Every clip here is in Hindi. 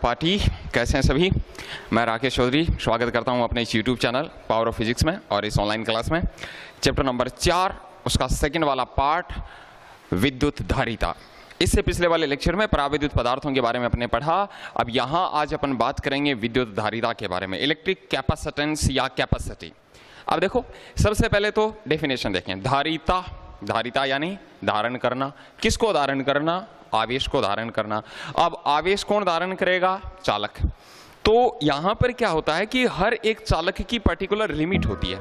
पार्टी, कैसे हैं सभी। मैं राकेश चौधरी स्वागत करता हूं अपने इस YouTube channel power of physics में और इस ऑनलाइन क्लास में चैप्टर नंबर 4 उसका सेकंड वाला पार्ट विद्युत धारिता। इससे पिछले वाले लेक्चर में पराविद्युत पदार्थों के बारे में अपने पढ़ा। अब यहाँ आज अपन बात करेंगे विद्युत धारिता के बारे में, इलेक्ट्रिक कैपेसिटेंस या कैपेसिटी। अब देखो, सबसे पहले तो डेफिनेशन देखें। धारिता, धारिता यानी धारण करना। किसको धारण करना? आवेश को धारण करना। अब आवेश कौन धारण करेगा? चालक। तो यहां पर क्या होता है कि हर एक चालक की पर्टिकुलर लिमिट होती है,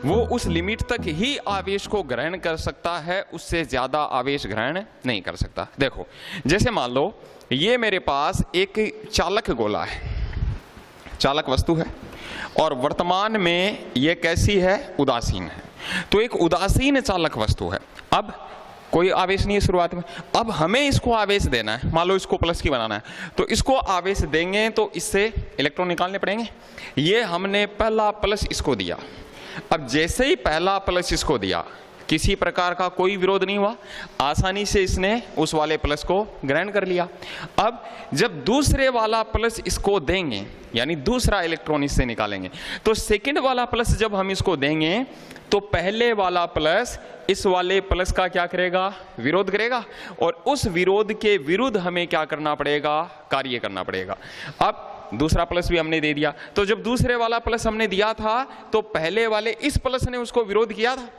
वो उस लिमिट तक ही आवेश को ग्रहण कर सकता है, उससे ज्यादा आवेश ग्रहण नहीं कर सकता। देखो, जैसे मान लो ये मेरे पास एक चालक गोला है, चालक वस्तु है, और वर्तमान में ये कैसी है? उदासीन है। तो एक उदासीन चालक वस्तु है। अब कोई आवेश नहीं है शुरुआत में। अब हमें इसको आवेश देना है, मान लो इसको प्लस की बनाना है, तो इसको आवेश देंगे तो इससे इलेक्ट्रॉन निकालने पड़ेंगे। ये हमने पहला प्लस इसको दिया। अब जैसे ही पहला प्लस इसको दिया, किसी प्रकार का कोई विरोध नहीं हुआ, आसानी से इसने उस वाले प्लस को ग्रहण कर लिया। अब जब दूसरे वाला प्लस इसको देंगे, यानी दूसरा इलेक्ट्रॉन इससे निकालेंगे, तो सेकंड वाला प्लस जब हम इसको देंगे तो पहले वाला प्लस इस वाले प्लस का क्या करेगा? विरोध करेगा, और उस विरोध के विरुद्ध हमें क्या करना पड़ेगा? कार्य करना पड़ेगा। अब दूसरा प्लस भी हमने दे दिया, तो जब दूसरे वाला प्लस हमने दिया था तो पहले वाले इस प्लस ने उसको विरोध किया था।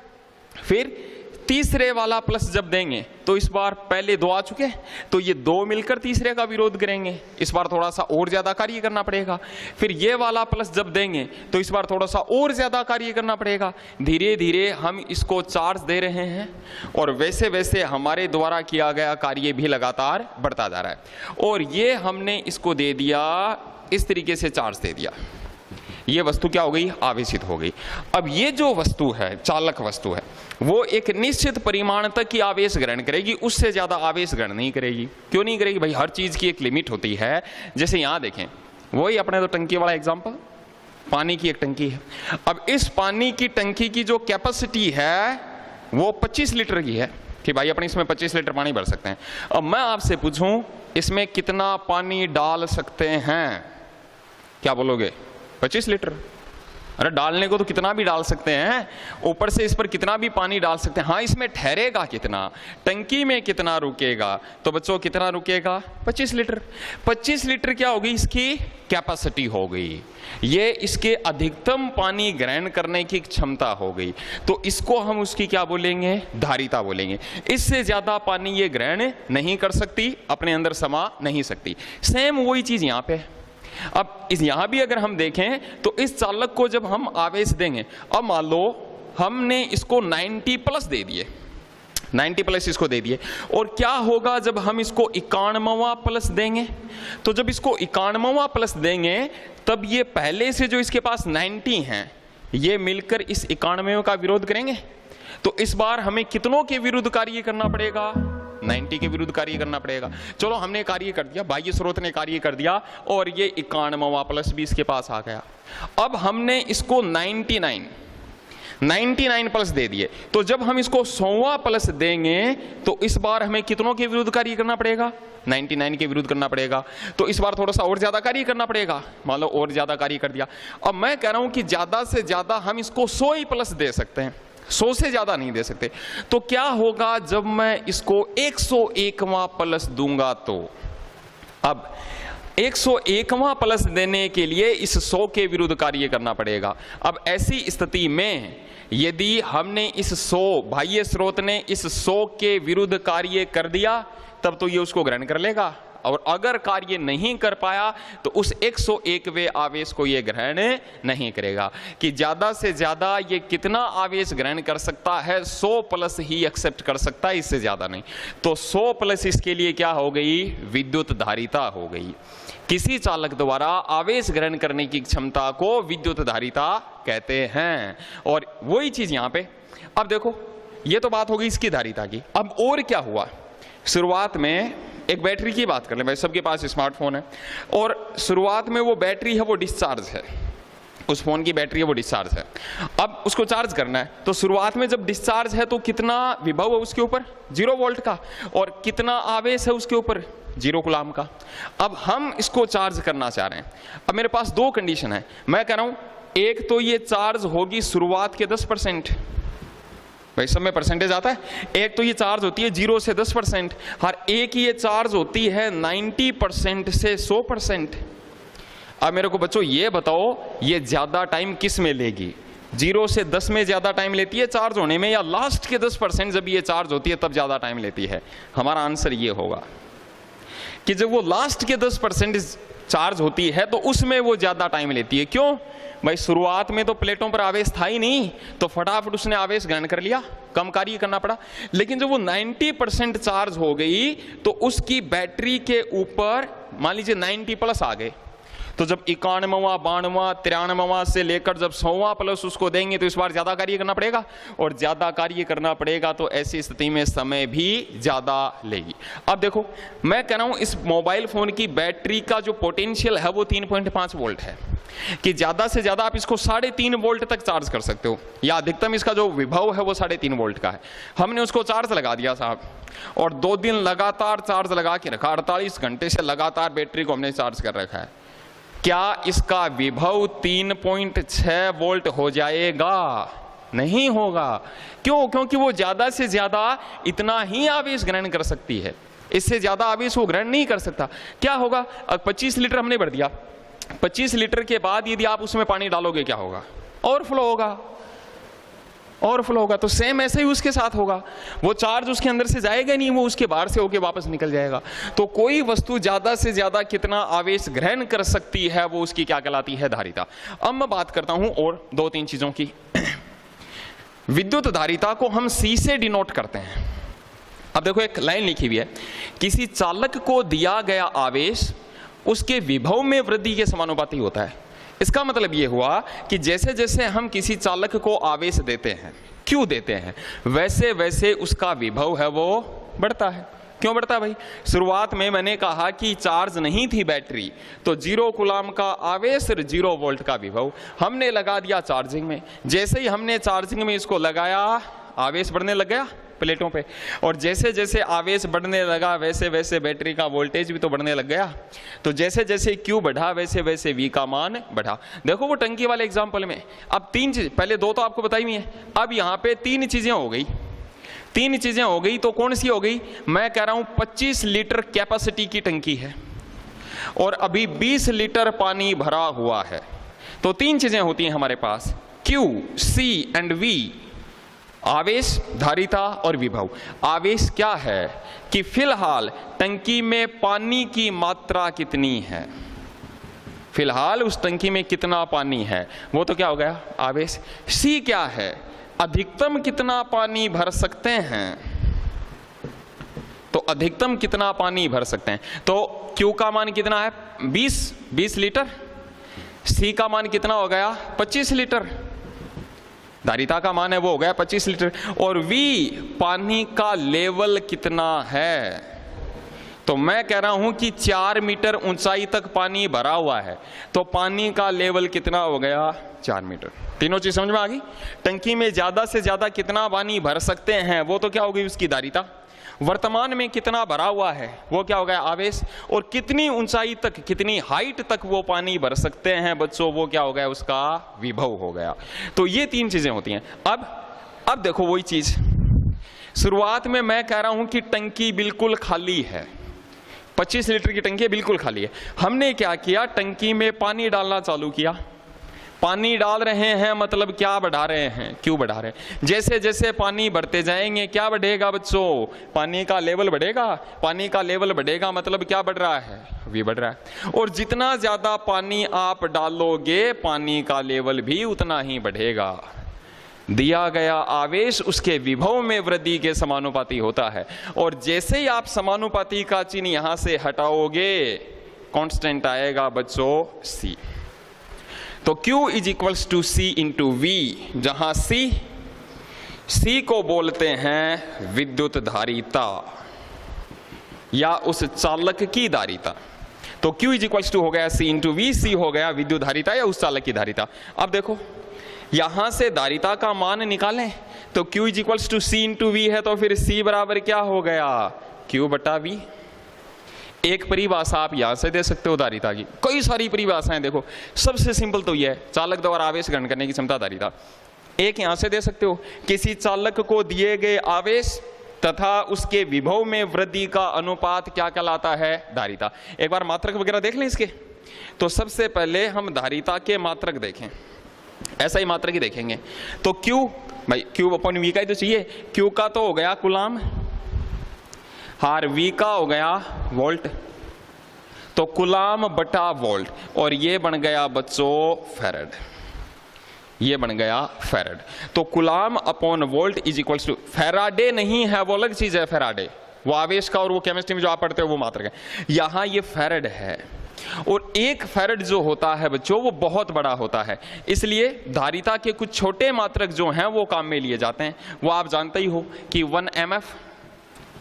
फिर तीसरे वाला प्लस जब देंगे तो इस बार पहले दो आ चुके, तो ये दो मिलकर तीसरे का विरोध करेंगे। इस बार थोड़ा सा और ज्यादा कार्य करना पड़ेगा। फिर ये वाला प्लस जब देंगे तो इस बार थोड़ा सा और ज्यादा कार्य करना पड़ेगा। धीरे धीरे हम इसको चार्ज दे रहे हैं और वैसे वैसे हमारे द्वारा किया गया कार्य भी लगातार बढ़ता जा रहा है। और ये हमने इसको दे दिया, इस तरीके से चार्ज दे दिया। ये वस्तु क्या हो गई? आवेशित हो गई। अब ये जो वस्तु है, चालक वस्तु है, वो एक निश्चित परिमाण तक की आवेश ग्रहण करेगी, उससे ज्यादा आवेश ग्रहण नहीं करेगी। क्यों नहीं करेगी भाई? हर चीज की एक लिमिट होती है। जैसे यहां देखें, वही अपने तो टंकी वाला एग्जांपल, पानी की एक टंकी है। अब इस पानी की टंकी की जो कैपेसिटी है वो 25 लीटर की है कि भाई अपने इसमें 25 लीटर पानी भर सकते हैं। अब मैं आपसे पूछूं इसमें कितना पानी डाल सकते हैं? क्या बोलोगे? 25 लीटर। अरे डालने को तो कितना भी डाल सकते हैं, ऊपर से इस पर कितना भी पानी डाल सकते हैं। हाँ, इसमें ठहरेगा कितना, टंकी में कितना रुकेगा? तो बच्चों कितना रुकेगा? 25 लीटर। 25 लीटर क्या होगी? इसकी कैपेसिटी हो गई। ये इसके अधिकतम पानी ग्रहण करने की क्षमता हो गई। तो इसको हम उसकी क्या बोलेंगे? धारिता बोलेंगे। इससे ज्यादा पानी ये ग्रहण नहीं कर सकती, अपने अंदर समा नहीं सकती। सेम वही चीज यहाँ पे है। अब इस यहां भी अगर हम देखें तो इस चालक को जब हम आवेश देंगे, अब मान लो हमने इसको 90 प्लस दे दिए, 90 प्लस इसको दे दिए, और क्या होगा जब हम इसको 91वां प्लस देंगे? तो जब इसको 91वां प्लस देंगे तब ये पहले से जो इसके पास 90 हैं ये मिलकर इस 91वें का विरोध करेंगे। तो इस बार हमें कितनों के विरुद्ध कार्य करना पड़ेगा? 90 के विरुद्ध कार्य करना पड़ेगा। चलो हमने कार्य कर दिया, बाह्य स्रोत ने कार्य कर दिया और ये 91वां प्लस भी इसके पास आ गया। अब हमने इसको 99 प्लस दे दिए, तो जब हम इसको 100वां प्लस देंगे तो इस बार हमें कितनों के विरुद्ध कार्य करना पड़ेगा? 99 के विरुद्ध करना पड़ेगा। तो इस बार थोड़ा सा और ज्यादा कार्य करना पड़ेगा। मान लो और ज्यादा कार्य कर दिया। अब मैं कह रहा हूं कि ज्यादा से ज्यादा हम इसको 100 ही प्लस दे सकते हैं, 100 से ज्यादा नहीं दे सकते। तो क्या होगा जब मैं इसको 101वां प्लस दूंगा? तो अब 101वां प्लस देने के लिए इस 100 के विरुद्ध कार्य करना पड़ेगा। अब ऐसी स्थिति में यदि हमने इस 100, बाह्य स्रोत ने इस 100 के विरुद्ध कार्य कर दिया, तब तो ये उसको ग्रहण कर लेगा। और अगर कार्य नहीं कर पाया तो उस 101वें आवेश को ये ग्रहण नहीं करेगा। कि ज्यादा से ज्यादा ये कितना आवेश ग्रहण कर सकता है? 100 प्लस ही एक्सेप्ट कर सकता है, इससे ज्यादा नहीं। तो 100 प्लस इसके लिए क्या हो गई? विद्युत धारिता हो गई। किसी चालक द्वारा आवेश ग्रहण करने की क्षमता को विद्युत धारिता कहते हैं। और वही चीज यहां पे, अब देखो ये तो बात हो गई इसकी धारिता की। अब और क्या हुआ? शुरुआत में एक बैटरी की बात कर लें भाई, सबके पास स्मार्टफोन है, और शुरुआत में वो बैटरी है वो डिस्चार्ज है। उस फोन की बैटरी है वो डिस्चार्ज है। अब उसको चार्ज करना है, तो शुरुआत में जब डिस्चार्ज है तो कितना विभव है उसके ऊपर, 0 वोल्ट का, और कितना आवेश है उसके ऊपर, 0 कूलाम का। अब हम इसको चार्ज करना चाह रहे हैं। अब मेरे पास 2 कंडीशन है, मैं कह रहा हूं एक तो ये चार्ज होगी शुरुआत के 10%, भाई सब में परसेंटेज आता है, एक तो ये चार्ज होती है 0 से 10%, हर एक ये चार्ज होती है 90% से 100%। अब मेरे को बच्चों ये बताओ ये ज्यादा टाइम किस में लेगी, 0 से 10 में ज्यादा टाइम लेती है चार्ज होने में, या लास्ट के 10% जब ये चार्ज होती है तब ज्यादा टाइम लेती है? हमारा आंसर ये होगा कि जब वो लास्ट के 10% चार्ज होती है तो उसमें वो ज्यादा टाइम लेती है। क्यों भाई? शुरुआत में तो प्लेटों पर आवेश था ही नहीं, तो फटाफट उसने आवेश ग्रहण कर लिया, कम कार्य करना पड़ा। लेकिन जब वो 90% चार्ज हो गई तो उसकी बैटरी के ऊपर मान लीजिए 90+ आ गए, तो जब 91वां 92वां 93वां से लेकर जब 100वां प्लस उसको देंगे तो इस बार ज्यादा कार्य करना पड़ेगा, और ज्यादा कार्य करना पड़ेगा तो ऐसी स्थिति में समय भी ज्यादा लेगी। अब देखो मैं कह रहा हूं इस मोबाइल फोन की बैटरी का जो पोटेंशियल है वो 3.5 वोल्ट है, कि ज्यादा से ज्यादा आप इसको 3.5 वोल्ट तक चार्ज कर सकते हो, या अधिकतम इसका जो विभव है वो 3.5 वोल्ट का है। हमने उसको चार्ज लगा दिया साहब, और 2 दिन लगातार चार्ज लगा के रखा, 48 घंटे से लगातार बैटरी को हमने चार्ज कर रखा है। क्या इसका विभव 3.6 वोल्ट हो जाएगा? नहीं होगा। क्यों? क्योंकि वो ज्यादा से ज्यादा इतना ही आवेश ग्रहण कर सकती है, इससे ज्यादा आवेश वो ग्रहण नहीं कर सकता। क्या होगा? अब 25 लीटर हमने भर दिया, 25 लीटर के बाद यदि आप उसमें पानी डालोगे क्या होगा? ओवरफ्लो होगा, ओवरफ्लो होगा। तो सेम ऐसे ही उसके साथ होगा, वो चार्ज उसके अंदर से जाएगा नहीं, वो उसके बाहर से होके वापस निकल जाएगा। तो कोई वस्तु ज्यादा से ज्यादा कितना आवेश ग्रहण कर सकती है वो उसकी क्या कहलाती है? धारिता। अब मैं बात करता हूं और 2-3 चीजों की। विद्युत धारिता को हम C से डिनोट करते हैं। अब देखो एक लाइन लिखी हुई है, किसी चालक को दिया गया आवेश उसके विभव में वृद्धि के समानुपाती होता है। इसका मतलब यह हुआ कि जैसे जैसे हम किसी चालक को आवेश देते हैं, क्यों देते हैं, वैसे वैसे उसका विभव है वो बढ़ता है। क्यों बढ़ता है भाई? शुरुआत में मैंने कहा कि चार्ज नहीं थी बैटरी, तो 0 कूलाम का आवेश, 0 वोल्ट का विभव हमने लगा दिया चार्जिंग में। जैसे ही हमने चार्जिंग में इसको लगाया आवेश बढ़ने लग गया प्लेटों पे, और जैसे जैसे आवेश बढ़ने लगा वैसे वैसे बैटरी का वोल्टेज भी तो बढ़ने लग गया। तो जैसे जैसे Q बढ़ा वैसे वैसे V का मान बढ़ा। देखो वो टंकी वाले एग्जांपल में अब 3 चीज, पहले 2 तो आपको बताई हुई है, अब यहाँ पे 3 चीजें हो गई। 3 चीजें हो गई, तो कौन सी हो गई? मैं कह रहा हूं 25 लीटर कैपेसिटी की टंकी है और अभी 20 लीटर पानी भरा हुआ है। तो 3 चीजें होती हैं हमारे पास, Q, C एंड V, आवेश, धारिता और विभव। आवेश क्या है कि फिलहाल टंकी में पानी की मात्रा कितनी है, फिलहाल उस टंकी में कितना पानी है, वो तो क्या हो गया? आवेश। C क्या है? अधिकतम कितना पानी भर सकते हैं, तो अधिकतम कितना पानी भर सकते हैं। तो Q का मान कितना है? 20 लीटर। C का मान कितना हो गया? 25 लीटर। धारिता का मान है वो हो गया 25 लीटर। और V पानी का लेवल कितना है, तो मैं कह रहा हूं कि 4 मीटर ऊंचाई तक पानी भरा हुआ है, तो पानी का लेवल कितना हो गया? 4 मीटर। तीनों चीज समझ में आ गई? टंकी में ज्यादा से ज्यादा कितना पानी भर सकते हैं वो तो क्या हो गई? उसकी धारिता। वर्तमान में कितना भरा हुआ है वो क्या हो गया? आवेश। और कितनी ऊंचाई तक, कितनी हाइट तक वो पानी भर सकते हैं बच्चों, वो क्या हो गया? उसका विभव हो गया। तो ये 3 चीजें होती हैं। अब देखो वही चीज, शुरुआत में मैं कह रहा हूं कि टंकी बिल्कुल खाली है, 25 लीटर की टंकी बिल्कुल खाली है। हमने क्या किया? टंकी में पानी डालना चालू किया। पानी डाल रहे हैं मतलब क्या बढ़ा रहे हैं? Q बढ़ा रहे हैं। जैसे जैसे पानी बढ़ते जाएंगे क्या बढ़ेगा बच्चों? पानी का लेवल बढ़ेगा। पानी का लेवल बढ़ेगा मतलब क्या बढ़ रहा है? V बढ़ रहा है। और जितना ज्यादा पानी आप डालोगे पानी का लेवल भी उतना ही बढ़ेगा। दिया गया आवेश उसके विभव में वृद्धि के समानुपाती होता है। और जैसे ही आप समानुपाती का चिन्ह यहां से हटाओगे कांस्टेंट आएगा बच्चों C। तो Q is equals to C into V, जहां C को बोलते हैं विद्युत धारिता या उस चालक की धारिता। तो Q इज इक्वल्स टू हो गया C इंटू वी, C हो गया विद्युत धारिता या उस चालक की धारिता। अब देखो यहां से धारिता का मान निकालें तो Q is equals to C into V है, तो फिर C बराबर क्या हो गया Q बटा V। एक परिभाषा आप यहां से दे सकते हो धारिता की, कई सारी परिभाषाएं देखो, सबसे सिंपल तो यह है चालक द्वारा आवेश ग्रहण करने की क्षमता धारिता। एक यहां से दे सकते हो, किसी चालक को दिए गए आवेश तथा उसके विभव में वृद्धि का अनुपात क्या कहलाता है, धारिता। एक बार मात्रक वगैरह देख लें इसके। तो सबसे पहले हम धारिता के मात्रक देखें, ऐसा ही मात्रक ही देखेंगे। तो Q भाई Q अपन V का ही तो चाहिए, Q का तो हो गया कूलाम, हार V का हो गया वोल्ट, तो कूलाम बटा वोल्ट, और ये बन गया बच्चों फैराड, ये बन गया फैराड। तो coulomb upon volt is equals to, Faraday नहीं है वो अलग चीज है, फैराडे वो आवेश का और वो केमिस्ट्री में जो आप पढ़ते हो वो मात्रक है, यहां ये फैराड है। और एक फैराड जो होता है बच्चों वो बहुत बड़ा होता है, इसलिए धारिता के कुछ छोटे मात्रक जो हैं वो काम में लिए जाते हैं। वो आप जानते ही हो कि 1 mF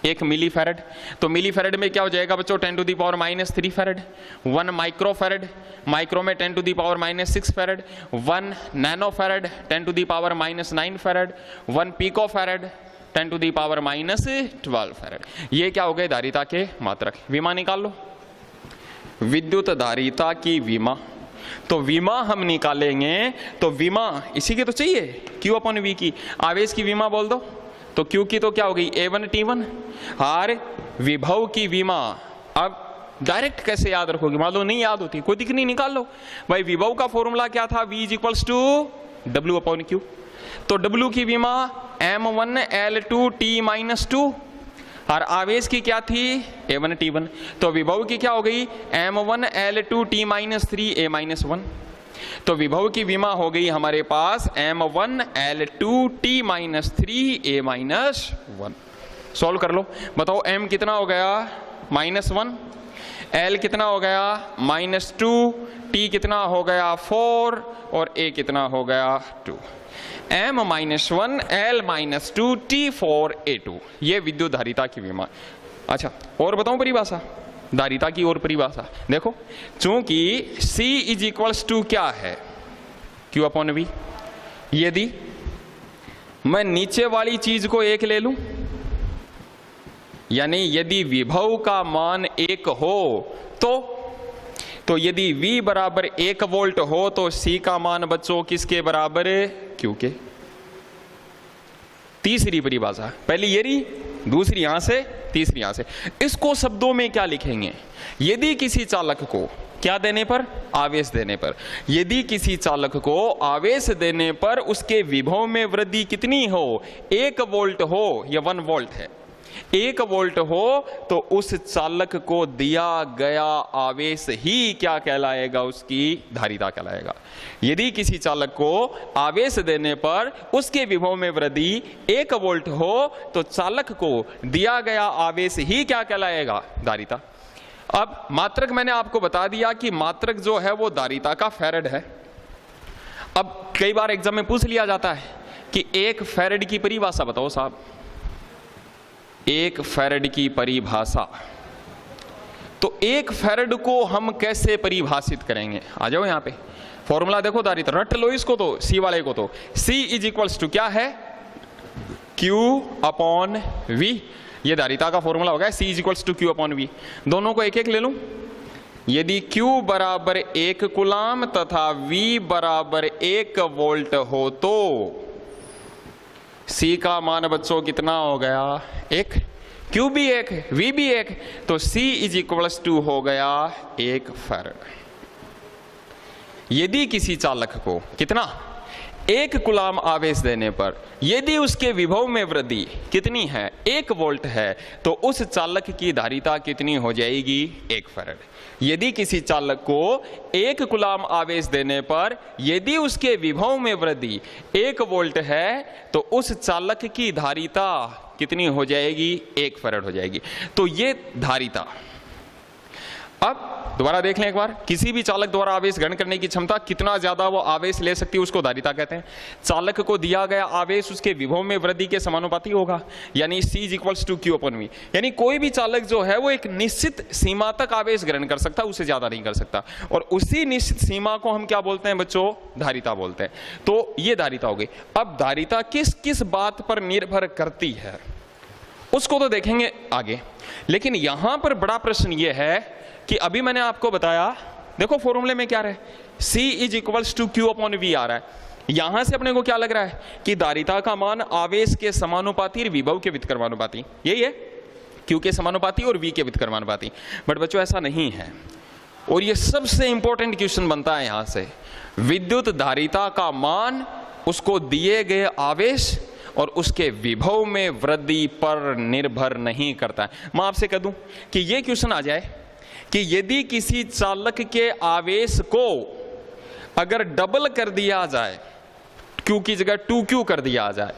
1 मिली फैराड, तो मिली फैराड में क्या हो जाएगा बच्चों 10⁻³ फैराड। 1 माइक्रो फैराड, माइक्रो में 10⁻⁶ farad. 1 nano farad 10⁻⁹ farad. 1 pico farad 10⁻⁻12 farad. ये क्या हो गए धारिता के मात्रक। विमा निकाल लो, विद्युत धारिता की विमा। तो विमा हम निकालेंगे तो विमा इसी की तो चाहिए Q अपॉन V की, आवेश की विमा बोल दो, तो Q की तो क्या हो गई A1 T1, हार विभव की विमा। अब डायरेक्ट कैसे याद रखोगे, मान लो नहीं याद होती कोई दिक्कत नहीं, निकाल लो भाई। विभव का फॉर्मूला क्या था, V is equals to W upon Q, तो W की विमा M1L2T-2, और आवेश की क्या थी A1 T1, तो विभव की क्या हो गई M1L2T-3 A-1, तो विभव की विमा हो गई हमारे पास M1L2T-3 A-1। सॉल्व कर लो, बताओ M कितना हो गया -1, L कितना हो गया -2, T कितना हो गया 4 और A कितना हो गया 2। M-1 L-2 T4 A2, ये विद्युत धारिता की विमा। अच्छा और बताऊं परिभाषा धारिता की और परिभाषा देखो, चूंकि C इज इक्वल्स टू क्या है Q अपॉन V, यदि मैं नीचे वाली चीज को 1 ले लूं, यानी यदि विभव का मान 1 हो तो यदि V बराबर 1 वोल्ट हो तो C का मान बच्चों किसके बराबर है, Q के। तीसरी परिभाषा, पहली ये रही, दूसरी यहां से, तीसरी यहां से। इसको शब्दों में क्या लिखेंगे, यदि किसी चालक को क्या देने पर, आवेश देने पर, यदि किसी चालक को आवेश देने पर उसके विभव में वृद्धि कितनी हो, 1 वोल्ट हो या 1 वोल्ट है, 1 वोल्ट हो, तो उस चालक को दिया गया आवेश ही क्या कहलाएगा, उसकी धारिता कहलाएगा। यदि किसी चालक को आवेश देने पर उसके विभव में वृद्धि 1 वोल्ट हो तो चालक को दिया गया आवेश ही क्या कहलाएगा, धारिता। अब मात्रक मैंने आपको बता दिया कि मात्रक जो है वो धारिता का फैराड है। अब कई बार एग्जाम में पूछ लिया जाता है कि 1 फैराड की परिभाषा बताओ साहब, 1 फैराड की परिभाषा। तो 1 फैराड को हम कैसे परिभाषित करेंगे, आ जाओ यहां पे फॉर्मूला देखो धारिता, रट लो इसको, तो C वाले को, तो C इज इक्वल्स टू क्या है Q अपॉन V, ये धारिता का फॉर्मूला हो गया C is equals to Q upon V। दोनों को एक एक ले लूं, यदि Q बराबर 1 कूलाम तथा V बराबर 1 वोल्ट हो तो C का मान बच्चों कितना हो गया 1, Q भी 1 V भी 1, तो C इज इक्वल्स टू हो गया 1 फैराड। यदि किसी चालक को कितना 1 कूलाम आवेश देने पर यदि उसके विभव में वृद्धि कितनी है 1 वोल्ट है तो उस चालक की धारिता कितनी हो जाएगी 1 फैराड। यदि किसी चालक को 1 कूलाम आवेश देने पर यदि उसके विभव में वृद्धि 1 वोल्ट है तो उस चालक की धारिता कितनी हो जाएगी 1 फैराड हो जाएगी। तो ये धारिता। अब दोबारा देख लें एक बार, किसी भी चालक द्वारा आवेश ग्रहण करने की क्षमता, कितना ज्यादा वो आवेश ले सकती है उसको धारिता कहते हैं। चालक को दिया गया आवेश उसके विभव में वृद्धि के समानुपाती होगा, यानी C = Q/V। यानी कोई भी चालक जो है वो एक निश्चित सीमा तक आवेश ग्रहण कर सकता है, उससे ज्यादा नहीं कर सकता, और उसी निश्चित सीमा को हम क्या बोलते हैं बच्चों, धारिता बोलते हैं। तो ये धारिता हो गई। अब धारिता किस किस बात पर निर्भर करती है उसको तो देखेंगे आगे, लेकिन यहां पर बड़ा प्रश्न यह है कि अभी मैंने आपको बताया, देखो फॉर्मूले में क्या रहा है, C = Q/V आ रहा है। यहां से अपने को क्या लग रहा है कि धारिता का मान आवेश के समानुपाती, विभव के व्युत्क्रमानुपाती, यही है, Q के समानुपाती और V के व्युत्क्रमानुपाती। बट बच्चों ऐसा नहीं है, और ये सबसे इंपॉर्टेंट क्वेश्चन बनता है यहां से। विद्युत धारिता का मान उसको दिए गए आवेश और उसके विभव में वृद्धि पर निर्भर नहीं करता है। मैं आपसे कह दूं कि ये क्वेश्चन आ जाए कि यदि किसी चालक के आवेश को अगर डबल कर दिया जाए, Q की जगह 2Q कर दिया जाए,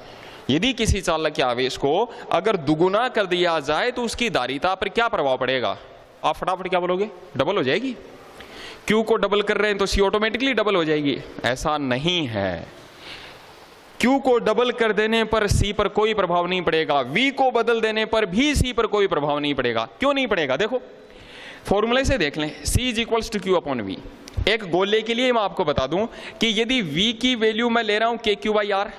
यदि किसी चालक के आवेश को अगर दुगुना कर दिया जाए तो उसकी धारिता पर क्या प्रभाव पड़ेगा? आप फटाफट क्या बोलोगे? डबल हो जाएगी। Q को डबल कर रहे हैं तो C ऑटोमेटिकली डबल हो जाएगी? ऐसा नहीं है। Q को डबल कर देने पर C पर कोई प्रभाव नहीं पड़ेगा, V को बदल देने पर भी C पर कोई प्रभाव नहीं पड़ेगा। क्यों नहीं पड़ेगा? देखो फॉर्मूले से देख लें, C = Q/V। एक गोले के लिए मैं आपको बता दूं कि यदि V की वैल्यू मैं ले रहा हूं KQ/R,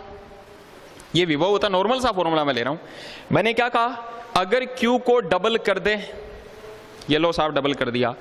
ये विभव होता, नॉर्मल सा फॉर्मूला मैं ले रहा हूं। मैंने क्या कहा, अगर Q को डबल कर दे, ये लो साहब डबल कर दिया,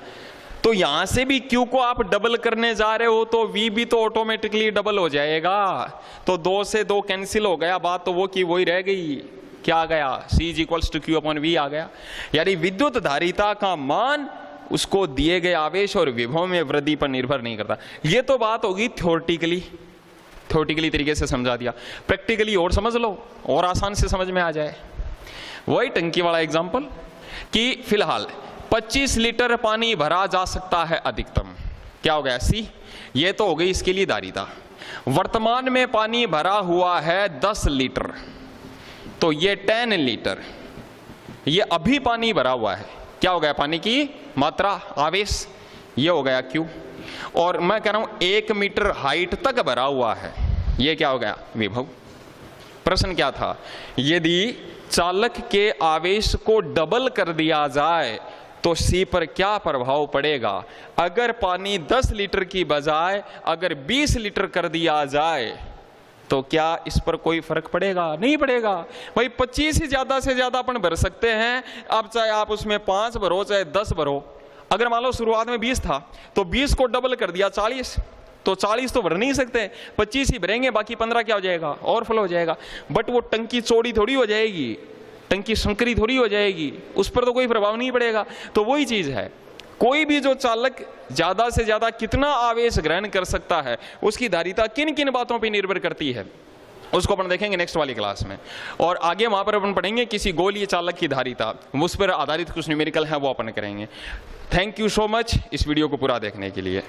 तो यहां से भी Q को आप डबल करने जा रहे हो तो V भी तो ऑटोमेटिकली डबल हो जाएगा। तो 2 से 2 कैंसिल हो गया, बात तो वो की वही रह गई। क्या आ गया? C = Q/V आ गया। यानी विद्युत धारिता का मान उसको दिए गए आवेश और विभव में वृद्धि पर निर्भर नहीं करता। ये तो बात होगी थ्योरेटिकली तरीके से समझा दिया। प्रैक्टिकली और समझ लो, और आसान से समझ में आ जाए। वही टंकी वाला एग्जाम्पल कि फिलहाल 25 लीटर पानी भरा जा सकता है अधिकतम, क्या हो गया? C। ये तो हो गई इसके लिए धारिता। वर्तमान में पानी भरा हुआ है 10 लीटर, तो ये 10 लीटर, ये अभी पानी भरा हुआ है, क्या हो गया? पानी की मात्रा, आवेश, ये हो गया Q। और मैं कह रहा हूं 1 मीटर हाइट तक भरा हुआ है, ये क्या हो गया? विभव। प्रश्न क्या था? यदि चालक के आवेश को डबल कर दिया जाए तो C पर क्या प्रभाव पड़ेगा? अगर पानी 10 लीटर की बजाय अगर 20 लीटर कर दिया जाए तो क्या इस पर कोई फर्क पड़ेगा? नहीं पड़ेगा भाई। 25 ही ज्यादा से ज्यादा अपन भर सकते हैं। अब चाहे आप उसमें 5 भरो चाहे 10 भरो, अगर मान लो शुरुआत में 20 था तो 20 को डबल कर दिया 40, तो 40 तो भर नहीं सकते, 25 ही भरेंगे, बाकी 15 क्या हो जाएगा? ओवरफ्लो हो जाएगा। बट वो टंकी चौड़ी थोड़ी हो जाएगी, टंकी संकरी थोड़ी हो जाएगी, उस पर तो कोई प्रभाव नहीं पड़ेगा। तो वही चीज है, कोई भी जो चालक ज्यादा से ज्यादा कितना आवेश ग्रहण कर सकता है उसकी धारिता किन किन बातों पर निर्भर करती है, उसको अपन देखेंगे नेक्स्ट वाली क्लास में। और आगे वहां पर अपन पढ़ेंगे किसी गोलीय चालक की धारिता, उस पर आधारित कुछ न्यूमेरिकल है वो अपन करेंगे। थैंक यू सो मच इस वीडियो को पूरा देखने के लिए।